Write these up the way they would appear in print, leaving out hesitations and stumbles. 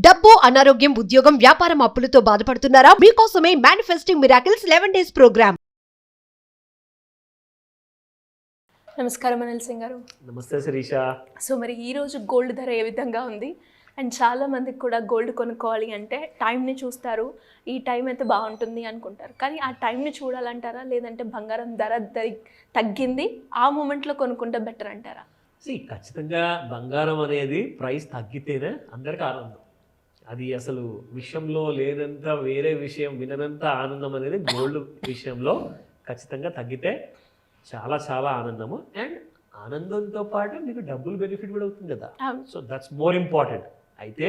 డబ్బు, అనారోగ్యం, ఉద్యోగం, వ్యాపారం అప్పులతో బాధపడుతున్నారా? మీకోసమే మేనిఫెస్టింగ్ మిరాకిల్స్ 11 days ప్రోగ్రామ్. నమస్కారం అనిల్ సింగ్ గారు. నమస్తే శిరీష. సో మరి ఈరోజు గోల్డ్ ధర ఏ విధంగా ఉంది? అండ్ చాలామందికి కూడా గోల్డ్ కొనుక్కోవాలి అంటే టైంని చూస్తారు, ఈ టైం అయితే బాగుంటుంది అనుకుంటారు. కానీ ఆ టైంని చూడాలంటారా, లేదంటే బంగారం ధర తగ్గింది ఆ మూమెంట్లో కొనుక్కుంటే బెటర్ అంటారా? ఖచ్చితంగా బంగారం అనేది ప్రైస్ తగ్గితేనే అందరికీ ఆనందం. అది అసలు విషయంలో లేనంత వేరే విషయం విననంత ఆనందం అనేది గోల్డ్ విషయంలో ఖచ్చితంగా తగ్గితే చాలా చాలా ఆనందము. అండ్ ఆనందంతో పాటు మీకు డబ్బులు బెనిఫిట్ కూడా అవుతుంది కదా. So that's more important. అయితే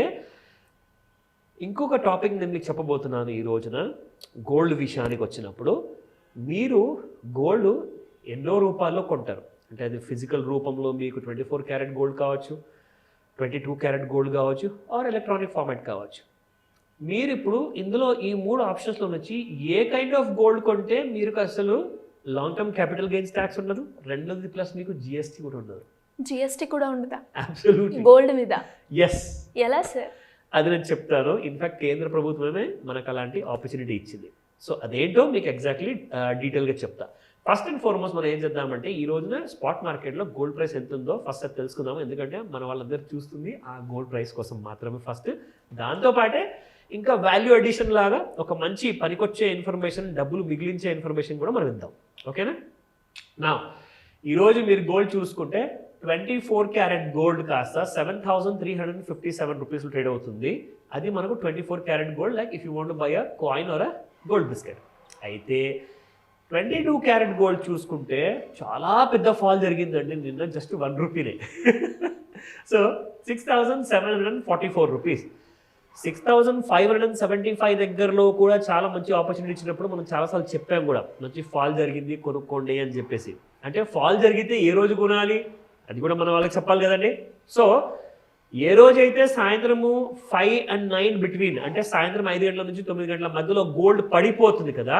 ఇంకొక టాపిక్ నేను మీకు చెప్పబోతున్నాను ఈ రోజున. గోల్డ్ విషయానికి వచ్చినప్పుడు మీరు గోల్డ్ ఎన్నో రూపాల్లో కొంటారు. అంటే అది ఫిజికల్ రూపంలో మీకు 24 క్యారెట్ గోల్డ్ కావచ్చు, 22 క్యారెట్ గోల్డ్ కావచ్చు, ఆర్ ఎలక్ట్రానిక్ ఫార్మాట్ కావచ్చు. మీరు ఇప్పుడు ఇందులో ఈ 3 ఆప్షన్స్లో నుంచి ఏ కైండ్ ఆఫ్ గోల్డ్ కొంటే మీరు అసలు long term capital gains tax ఉండదు, రెండోది ప్లస్ మీకు జిఎస్టీ కూడా ఉండదు. జిఎస్టీ కూడా ఉండదా అబ్సల్యూట్లీ గోల్డ్ మీద? ఎస్. ఎలా సార్? అది నేను చెప్తాను. ఇన్ఫాక్ట్ కేంద్ర ప్రభుత్వమే మనకు అలాంటి ఆపర్చునిటీ ఇచ్చింది. సో అదేంటో మీకు ఎగ్జాక్ట్లీ డీటెయిల్గా చెప్తా. ఫస్ట్ అండ్ ఫార్మోస్ట్ మనం ఏం చేద్దామంటే ఈ రోజున స్పాట్ మార్కెట్లో గోల్డ్ ప్రైస్ ఎంత ఉందో ఫస్ట్ అది తెలుసుకుందాము. ఎందుకంటే మన వాళ్ళందరూ చూస్తుంది ఆ గోల్డ్ ప్రైస్ కోసం మాత్రమే ఫస్ట్. దాంతోపాటే ఇంకా వాల్యూ అడిషన్ లాగా ఒక మంచి పనికొచ్చే ఇన్ఫర్మేషన్, డబ్బులు మిగిలించే ఇన్ఫర్మేషన్ కూడా మనం ఇద్దాం. ఓకేనా? నా ఈరోజు మీరు గోల్డ్ చూసుకుంటే 24 క్యారెట్ గోల్డ్ కాస్త 7,357 రూపీస్లో ట్రేడ్ అవుతుంది. అది మనకు 24 carat gold, like if you want buy a coin are a gold biscuit. అయితే 22 క్యారెట్ గోల్డ్ చూసుకుంటే చాలా పెద్ద ఫాల్ జరిగిందండి నిన్న, జస్ట్ 1 రూపీనే. So 6,744 rupees. 6,575 దగ్గరలో కూడా చాలా మంచి ఆపర్చునిటీ ఇచ్చినప్పుడు మనం చాలాసార్లు చెప్పాం కూడా, మంచి ఫాల్ జరిగింది కొనుక్కోండి అని చెప్పేసి. అంటే ఫాల్ జరిగితే ఏ రోజు కొనాలి అది కూడా మన వాళ్ళకి చెప్పాలి కదండి. సో ఏ రోజైతే సాయంత్రము 5 and 9 బిట్వీన్, అంటే సాయంత్రం 5 గంటల నుంచి 9 గంటల మధ్యలో గోల్డ్ పడిపోతుంది కదా,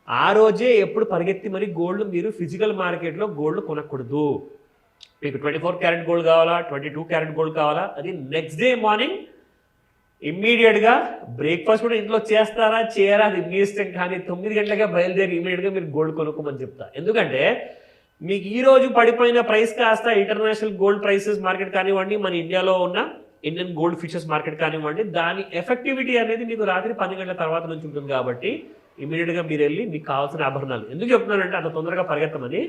ఆ రోజే ఎప్పుడు పరిగెత్తి మరి గోల్డ్ మీరు ఫిజికల్ మార్కెట్లో గోల్డ్ కొనకూడదు. మీకు 24 క్యారెట్ గోల్డ్ కావాలా, 22 క్యారెట్ గోల్డ్ కావాలా, అది నెక్స్ట్ డే మార్నింగ్ ఇమ్మీడియట్గా బ్రేక్ఫాస్ట్ కూడా ఇంట్లో చేస్తారా చేయరా అది మీ ఇష్టం, కానీ 9 గంటలకే బయలుదేరి ఇమ్మీడియట్గా మీరు గోల్డ్ కొనుక్కోమని చెప్తా. ఎందుకంటే మీకు ఈ రోజు పడిపోయిన ప్రైస్ కాస్త ఇంటర్నేషనల్ గోల్డ్ ప్రైసెస్ మార్కెట్ కానివ్వండి, మన ఇండియాలో ఉన్న ఇండియన్ గోల్డ్ ఫ్యూచర్స్ మార్కెట్ కానివ్వండి, దాని ఎఫెక్టివిటీ అనేది మీకు రాత్రి 10 గంటల తర్వాత నుంచి ఉంటుంది. కాబట్టి ఇమీడియట్గా మీరు వెళ్ళి మీకు కావాల్సిన ఆభరణాలు, ఎందుకు చెప్తున్నానంటే అంత తొందరగా పరిగెత్తమని,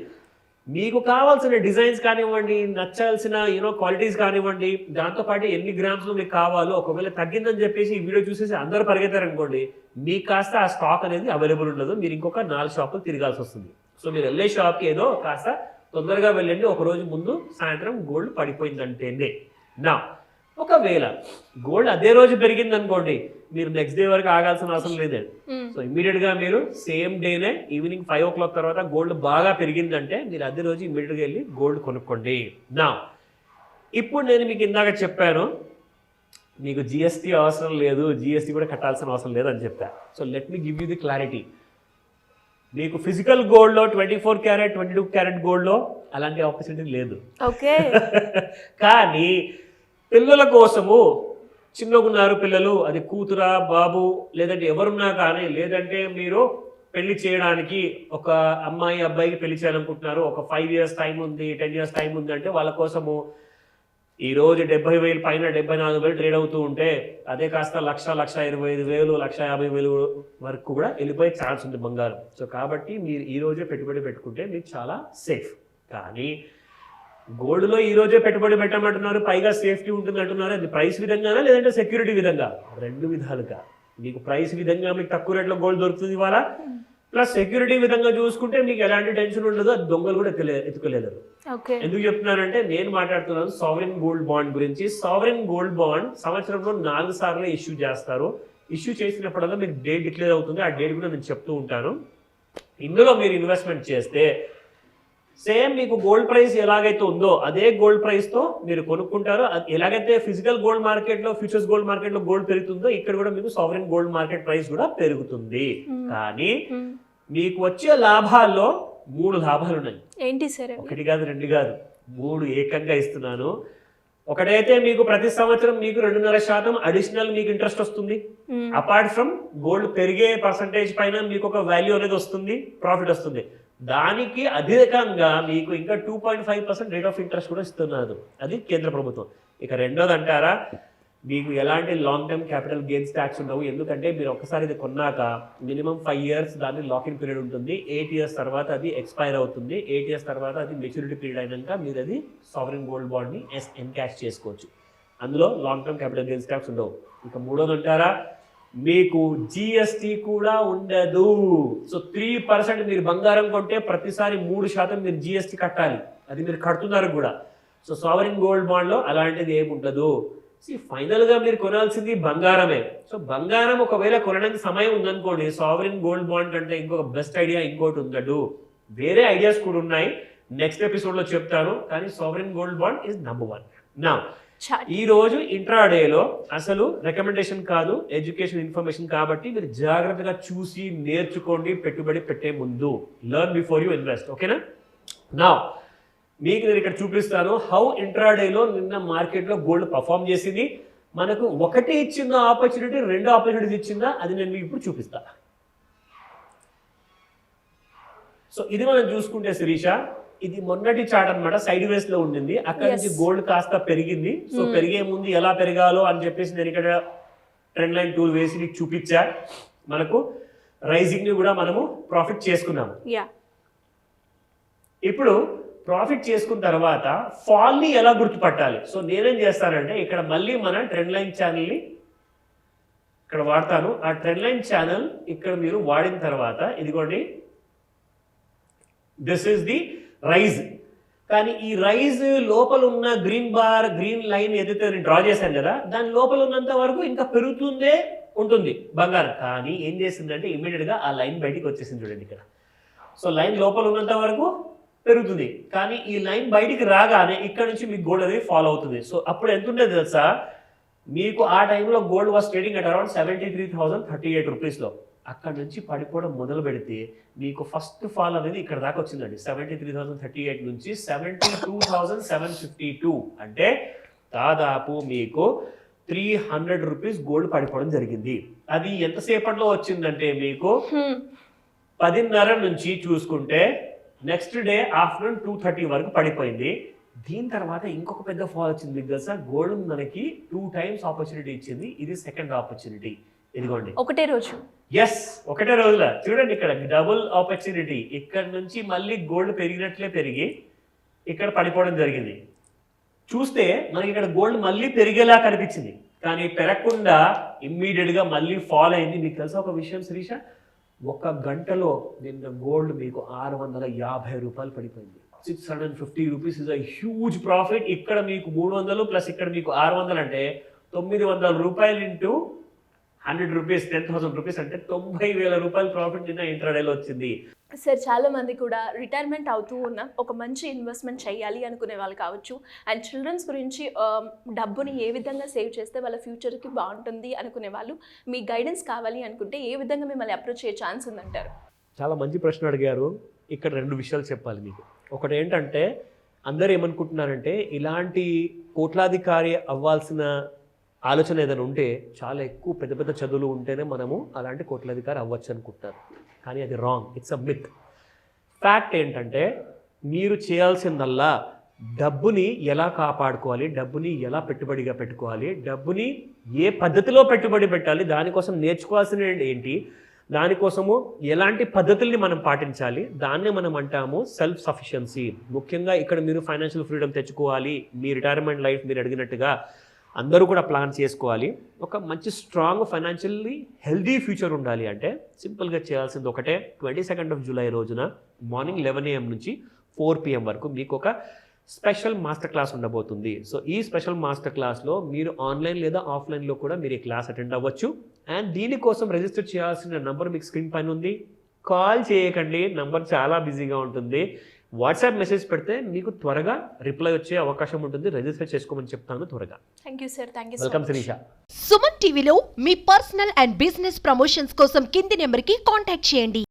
మీకు కావాల్సిన డిజైన్స్ కానివ్వండి, నచ్చాల్సిన క్వాలిటీస్ కానివ్వండి, దాంతోపాటు ఎన్ని గ్రామ్స్లో మీకు కావాలో, ఒకవేళ తగ్గిందని చెప్పేసి ఈ వీడియో చూసేసి అందరూ పరిగెత్తారనుకోండి, మీకు కాస్త ఆ స్టాక్ అనేది అవైలబుల్ ఉండదు. మీరు ఇంకొక 4 షాపులు తిరగాల్సి వస్తుంది. సో మీరు వెళ్ళే షాప్కి ఏదో కాస్త తొందరగా వెళ్ళండి, ఒకరోజు ముందు సాయంత్రం గోల్డ్ పడిపోయిందంటేనే. నా ఒకవేళ గోల్డ్ అదే రోజు పెరిగింది అనుకోండి, మీరు నెక్స్ట్ డే వరకు ఆగాల్సిన అవసరం లేదండి. సో ఇమీడియట్గా మీరు సేమ్ డేనే ఈవినింగ్ 5 o'clock తర్వాత గోల్డ్ బాగా పెరిగిందంటే మీరు అదే రోజు ఇమీడియట్గా వెళ్ళి గోల్డ్ కొనుక్కోండి. నా ఇప్పుడు నేను మీకు ఇందాక చెప్పాను మీకు జిఎస్టీ అవసరం లేదు, జిఎస్టీ కూడా కట్టాల్సిన అవసరం లేదు అని చెప్పాను. So let me give you the clarity. మీకు ఫిజికల్ గోల్డ్లో 24 క్యారెట్ 22 క్యారెట్ గోల్డ్లో అలాంటి ఆపర్చునిటీ లేదు. ఓకే. కానీ పిల్లల కోసము, చిన్నగున్నారు పిల్లలు, అది కూతురా బాబు లేదంటే ఎవరున్నా కానీ, లేదంటే మీరు పెళ్లి చేయడానికి ఒక అమ్మాయి అబ్బాయికి పెళ్లి చేయాలనుకుంటున్నారు, ఒక 5 years టైం ఉంది, 10 years టైం ఉంది అంటే వాళ్ళ కోసము ఈరోజు 70,000 పైన 74,000 ట్రేడ్ అవుతూ ఉంటే అదే కాస్త 1,25,000 1,50,000 వరకు కూడా వెళ్ళిపోయే ఛాన్స్ ఉంది బంగారం. సో కాబట్టి మీరు ఈ రోజే పెట్టుబడి పెట్టుకుంటే మీకు చాలా సేఫ్. కానీ గోల్డ్లో ఈ రోజే పెట్టుబడి పెట్టమంటున్నారు, పైగా సేఫ్టీ ఉంటుంది అంటున్నారు. అది ప్రైస్ విధంగానా లేదంటే సెక్యూరిటీ విధంగా? 2 విధాలుగా. మీకు ప్రైస్ విధంగా మీకు తక్కువ రేట్లో గోల్డ్ దొరుకుతుంది ఇవాళ, ప్లస్ సెక్యూరిటీ విధంగా చూసుకుంటే మీకు ఎలాంటి టెన్షన్ ఉండదు, అది దొంగలు కూడా ఎత్తుకోలేరు. ఎందుకు చెప్తున్నానంటే నేను మాట్లాడుతున్నాను సావరెన్ గోల్డ్ బాండ్ గురించి. సావరెన్ గోల్డ్ బాండ్ సంవత్సరంలో 4 సార్లు ఇష్యూ చేస్తారు. ఇష్యూ చేసినప్పుడల్లా మీకు డేట్ డిక్లేర్ అవుతుంది. ఆ డేట్ కూడా నేను చెప్తూ ఉంటాను. ఇందులో మీరు ఇన్వెస్ట్మెంట్ చేస్తే సేమ్ మీకు గోల్డ్ ప్రైస్ ఎలాగైతే ఉందో అదే గోల్డ్ ప్రైస్తో మీరు కొనుక్కుంటారు. ఎలాగైతే ఫిజికల్ గోల్డ్ మార్కెట్లో, ఫ్యూచర్స్ గోల్డ్ మార్కెట్లో గోల్డ్ పెరుగుతుందో ఇక్కడ కూడా మీకు సావరెన్ గోల్డ్ మార్కెట్ ప్రైస్ కూడా పెరుగుతుంది. కానీ మీకు వచ్చే లాభాల్లో 3 లాభాలు ఉన్నాయి. ఏంటి సార్? 1 కాదు 2 కాదు 3 ఏకంగా ఇస్తున్నాను. ఒకటైతే మీకు ప్రతి సంవత్సరం మీకు 2.5% అడిషనల్ మీకు ఇంట్రెస్ట్ వస్తుంది. అపార్ట్ ఫ్రమ్ గోల్డ్ పెరిగే పర్సంటేజ్ పైన మీకు ఒక వాల్యూ అనేది వస్తుంది, ప్రాఫిట్ వస్తుంది. దానికి అధికంగా మీకు ఇంకా 2.5% రేట్ ఆఫ్ ఇంట్రెస్ట్ కూడా ఇస్తున్నారు. అది కేంద్ర ప్రభుత్వం. ఇక రెండోది అంటారా, మీకు ఎలాంటి long term capital gains tax ఉండవు. ఎందుకంటే మీరు ఒక్కసారి ఇది కొన్నాక మినిమం 5 years దాని లాకింగ్ పీరియడ్ ఉంటుంది. 8 years తర్వాత అది ఎక్స్పైర్ అవుతుంది. 8 years తర్వాత అది మెచ్యూరిటీ పీరియడ్ అయినాక మీరు అది సావరెన్ గోల్డ్ బాండ్ని ఎన్కాష్ చేసుకోవచ్చు. అందులో long term capital gains tax ఉండవు. ఇక మూడోది అంటారా, మీకు జిఎస్టీ కూడా ఉండదు. సో 3% మీరు బంగారం కొంటే ప్రతిసారి 3% మీరు జిఎస్టీ కట్టాలి. అది మీరు కడుతున్నారు కూడా. సో సావరెన్ గోల్డ్ బాండ్లో అలాంటిది ఏమి ఉండదు. ఫైనల్గా మీరు కొనాల్సింది బంగారమే. సో బంగారం ఒకవేళ కొనడానికి సమయం ఉందనుకోండి, సావరెన్ గోల్డ్ బాండ్ అంటే ఇంకొక బెస్ట్ ఐడియా ఇంకోటి ఉండదు. వేరే ఐడియాస్ కూడా ఉన్నాయి, నెక్స్ట్ ఎపిసోడ్లో చెప్తాను. కానీ sovereign gold bond is number 1. నా ఈ రోజు ఇంట్రాడేలో అసలు రికమెండేషన్ కాదు, ఎడ్యుకేషన్ ఇన్ఫర్మేషన్ కాబట్టి మీరు జాగ్రత్తగా చూసి నేర్చుకోండి పెట్టుబడి పెట్టే ముందు. Learn before you invest. ఓకేనా? నా మీకు నేను ఇక్కడ చూపిస్తాను హౌ ఇంట్రాడేలో నిన్న మార్కెట్లో గోల్డ్ పర్ఫామ్ చేసింది. మనకు ఒకటి ఇచ్చిన ఆపర్చునిటీ, 2 ఆపర్చునిటీస్ ఇచ్చిందా, అది నేను మీకు ఇప్పుడు చూపిస్తా. సో ఇది మనం చూసుకుంటే శిరీష, ఇది మొన్నటి చార్ట్ అనమాట, సైడ్ వేస్ లో ఉండింది. అక్కడ నుంచి గోల్డ్ కాస్త పెరిగింది. సో పెరిగే ముందు ఎలా పెరగాలో అని చెప్పేసి నేను ఇక్కడ ట్రెండ్ లైన్ టూల్ వేసి మీకు చూపించా. మనకు రైజింగ్ ని కూడా మనము ప్రాఫిట్ చేసుకున్నాము. ఇప్పుడు ప్రాఫిట్ చేసుకున్న తర్వాత ఫాల్ని ఎలా గుర్తుపట్టాలి? సో నేనేం చేస్తానంటే ఇక్కడ మళ్ళీ మన ట్రెండ్ లైన్ ఛానల్ని ఇక్కడ వాడతాను. ఆ ట్రెండ్ లైన్ ఛానల్ ఇక్కడ మీరు వాడిన తర్వాత ఇదిగోండి, దిస్ ఈస్ ది రైజ్. కానీ ఈ రైజ్ లోపల ఉన్న గ్రీన్ బార్, గ్రీన్ లైన్ ఏదైతే నేను డ్రా చేశాను కదా, దాని లోపల ఉన్నంత వరకు ఇంకా పెరుగుతుందే ఉంటుంది బంగారం. కానీ ఏం చేసిందంటే ఇమీడియట్గా ఆ లైన్ బయటికి వచ్చేసింది చూడండి ఇక్కడ. సో లైన్ లోపల ఉన్నంత వరకు పెరుగుతుంది, కానీ ఈ లైన్ బయటికి రాగానే ఇక్కడ నుంచి మీకు గోల్డ్ అనేది ఫాలో అవుతుంది. సో అప్పుడు ఎంత ఉండేది తెలుసా, మీకు ఆ టైంలో gold was trading at around 73,038 రూపీస్లో. అక్కడ నుంచి పడిపోవడం మొదలు పెడితే మీకు ఫస్ట్ ఫాల్ అనేది ఇక్కడ దాకా వచ్చిందండి. 73,038 నుంచి 72,752, అంటే దాదాపు మీకు 300 రూపీస్ గోల్డ్ పడిపోవడం జరిగింది. అది ఎంతసేపట్లో వచ్చిందంటే మీకు 10:30 నుంచి చూసుకుంటే నెక్స్ట్ డే ఆఫ్టర్నూన్ 2:30 వరకు పడిపోయింది. దీని తర్వాత ఇంకొక పెద్ద ఫాల్ వచ్చింది. మీకు తెలుసా, గోల్డ్ మనకి 2 times ఆపర్చునిటీ ఇచ్చింది. ఇది సెకండ్ ఆపర్చునిటీ. ఇదిగోండి, ఒకటే రోజులో చూడండి ఇక్కడ డబుల్ ఆపర్చునిటీ. ఇక్కడ నుంచి మళ్ళీ గోల్డ్ పెరిగినట్లే పెరిగి ఇక్కడ పడిపోవడం జరిగింది. చూస్తే మనకి ఇక్కడ గోల్డ్ మళ్ళీ పెరిగేలా కనిపించింది, కానీ పెరగకుండా ఇమ్మీడియట్ గా మళ్ళీ ఫాల్ అయింది. మీకు తెలుసా ఒక విషయం శిరీష, 1 గంటలో నిన్న గోల్డ్ మీకు 650 రూపాయలు పడిపోయింది. 650 rupees is a huge profit. ఇక్కడ మీకు 300 ప్లస్ ఇక్కడ మీకు 600 అంటే 900 రూపాయలు ఇంటూ 100 రూపీస్, 10,000 రూపీస్ అంటే 90,000 రూపాయలు ప్రాఫిట్ నిన్న ఇంట్రాడేలో వచ్చింది. సార్, చాలా మంది కూడా రిటైర్మెంట్ అవుతూ ఉన్న ఒక మంచి ఇన్వెస్ట్మెంట్ చేయాలి అనుకునే వాళ్ళు కావచ్చు, అండ్ చిల్డ్రన్స్ గురించి డబ్బుని ఏ విధంగా సేవ్ చేస్తే వాళ్ళ ఫ్యూచర్కి బాగుంటుంది అనుకునే వాళ్ళు మీ గైడెన్స్ కావాలి అనుకుంటే ఏ విధంగా మిమ్మల్ని అప్రోచ్ అయ్యే ఛాన్స్ ఉందంటారు? చాలా మంచి ప్రశ్న అడిగారు. ఇక్కడ 2 విషయాలు చెప్పాలి మీకు. ఒకటి ఏంటంటే, అందరూ ఏమనుకుంటున్నారంటే ఇలాంటి కోట్లాధికారి అవ్వాల్సిన ఆలోచన ఏదైనా ఉంటే చాలా ఎక్కువ పెద్ద పెద్ద చదువులు ఉంటేనే మనము అలాంటి కోట్లాధికారి అవ్వచ్చు అనుకుంటారు. కానీ అది wrong, it's a myth. Fact ఏంటంటే మీరు చేయాల్సిందల్లా డబ్బుని ఎలా కాపాడుకోవాలి, డబ్బుని ఎలా పెట్టుబడిగా పెట్టుకోవాలి, డబ్బుని ఏ పద్ధతిలో పెట్టుబడి పెట్టాలి, దానికోసం నేర్చుకోవాల్సిన ఏంటి, దానికోసము ఎలాంటి పద్ధతుల్ని మనం పాటించాలి, దాన్నే మనం అంటాము సెల్ఫ్ సఫిషియన్సీ. ముఖ్యంగా ఇక్కడ మీరు ఫైనాన్షియల్ ఫ్రీడమ్ తెచ్చుకోవాలి, మీ రిటైర్మెంట్ లైఫ్ మీరు అడిగినట్టుగా అందరూ కూడా ప్లాన్ చేసుకోవాలి. ఒక మంచి స్ట్రాంగ్ ఫైనాన్షియల్లీ హెల్దీ ఫ్యూచర్ ఉండాలి అంటే సింపుల్గా చేయాల్సింది ఒకటే, 22nd of July రోజున మార్నింగ్ 11 AM నుంచి 4 PM వరకు మీకు ఒక స్పెషల్ మాస్టర్ క్లాస్ ఉండబోతుంది. సో ఈ స్పెషల్ మాస్టర్ క్లాస్లో మీరు ఆన్లైన్ లేదా ఆఫ్లైన్లో కూడా మీరు ఈ క్లాస్ అటెండ్ అవ్వచ్చు. అండ్ దీనికోసం రిజిస్టర్ చేయాల్సిన నంబర్ మీకు స్క్రీన్ పైన ఉంది. కాల్ చేయకండి, నంబర్ చాలా బిజీగా ఉంటుంది. వాట్సాప్ మెసేజ్ పెడితే మీకు త్వరగా రిప్లై వచ్చే అవకాశం ఉంటుంది. రిజిస్టర్ చేసుకోమని చెప్తాను త్వరగా. Thank you sir. Thank you. Welcome Shirisha. Suman టీవీలో మీ పర్సనల్ అండ్ బిజినెస్ ప్రమోషన్స్ కోసం కింది నెంబర్కి కాంటాక్ట్ చేయండి.